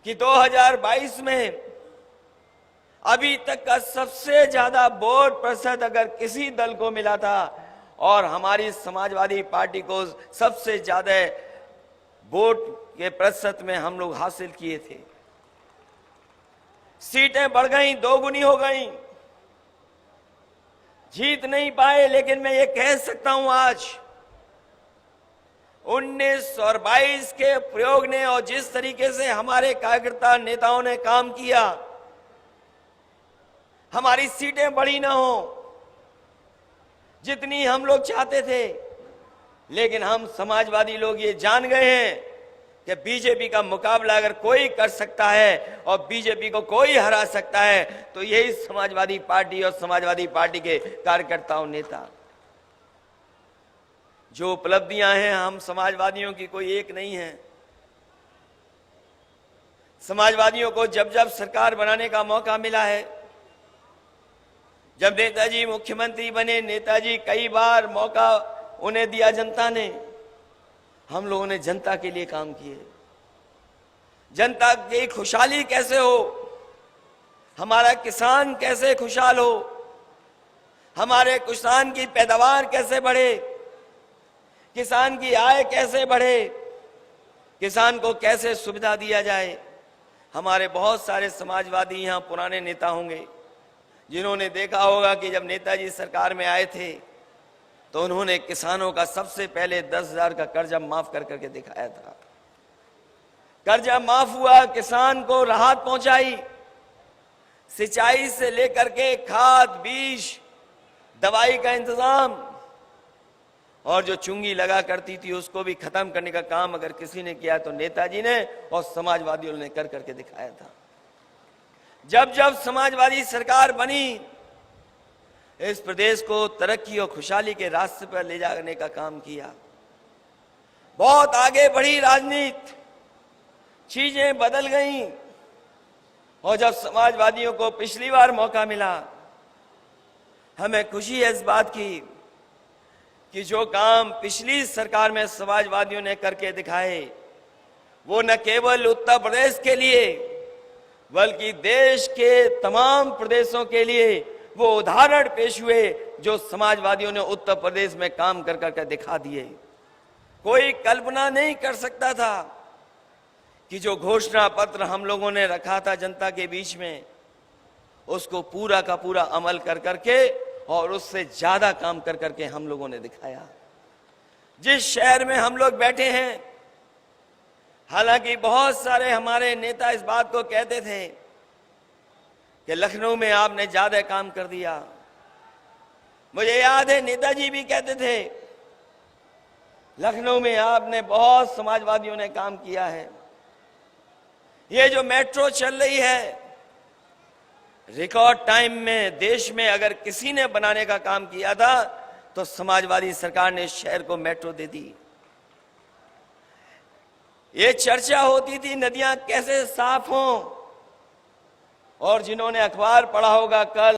कि 2022 में अभी तक का सबसे ज्यादा वोट प्रतिशत अगर किसी दल को मिला था और हमारी समाजवादी पार्टी को सबसे ज्यादा वोट के प्रतिशत में हम लोग हासिल किए थे। सीटें बढ़ गई, दोगुनी हो गई, जीत नहीं पाए, लेकिन मैं ये कह सकता हूं आज 19 और 22 के प्रयोग ने और जिस तरीके से हमारे कार्यकर्ता नेताओं ने काम किया, हमारी सीटें बड़ी ना हो जितनी हम लोग चाहते थे, लेकिन हम समाजवादी लोग ये जान गए हैं कि बीजेपी का मुकाबला अगर कोई कर सकता है और बीजेपी को कोई हरा सकता है तो यही समाजवादी पार्टी और समाजवादी पार्टी के कार्यकर्ताओं नेता। जो उपलब्धियां हैं हम समाजवादियों की कोई एक नहीं है। समाजवादियों को जब जब सरकार बनाने का मौका मिला है, जब नेताजी मुख्यमंत्री बने, नेताजी कई बार मौका उन्हें दिया जनता ने, हम लोगों ने जनता के लिए काम किए। जनता की खुशहाली कैसे हो, हमारा किसान कैसे खुशहाल हो, हमारे किसान की पैदावार कैसे बढ़े, किसान की आय कैसे बढ़े, किसान को कैसे सुविधा दिया जाए। हमारे बहुत सारे समाजवादी यहाँ पुराने नेता होंगे जिन्होंने देखा होगा कि जब नेताजी सरकार में आए थे तो उन्होंने किसानों का सबसे पहले 10,000 का कर्जा माफ कर करके दिखाया था। कर्जा माफ हुआ, किसान को राहत पहुंचाई, सिंचाई से लेकर के खाद, बीज, दवाई का इंतजाम, और जो चुंगी लगा करती थी उसको भी खत्म करने का काम अगर किसी ने किया तो नेताजी ने और समाजवादियों ने कर करके दिखाया था। जब जब समाजवादी सरकार बनी, इस प्रदेश को तरक्की और खुशहाली के रास्ते पर ले जाने का काम किया। बहुत आगे बढ़ी राजनीति, चीजें बदल गईं, और जब समाजवादियों को पिछली बार मौका मिला, हमें खुशी है इस बात की कि जो काम पिछली सरकार में समाजवादियों ने करके दिखाए वो न केवल उत्तर प्रदेश के लिए बल्कि देश के तमाम प्रदेशों के लिए वो उदाहरण पेश हुए जो समाजवादियों ने उत्तर प्रदेश में काम कर कर दिखा दिए। कोई कल्पना नहीं कर सकता था कि जो घोषणा पत्र हम लोगों ने रखा था जनता के बीच में, उसको पूरा का पूरा अमल कर करके और उससे ज्यादा काम कर करके हम लोगों ने दिखाया। जिस शहर में हम लोग बैठे हैं, हालांकि बहुत सारे हमारे नेता इस बात को कहते थे कि लखनऊ में आपने ज्यादा काम कर दिया। मुझे याद है नेताजी भी कहते थे लखनऊ में आपने बहुत समाजवादियों ने काम किया है। ये जो मेट्रो चल रही है, रिकॉर्ड टाइम में देश में अगर किसी ने बनाने का काम किया था तो समाजवादी सरकार ने शहर को मेट्रो दे दी। ये चर्चा होती थी नदियां कैसे साफ हों, और जिन्होंने अखबार पढ़ा होगा कल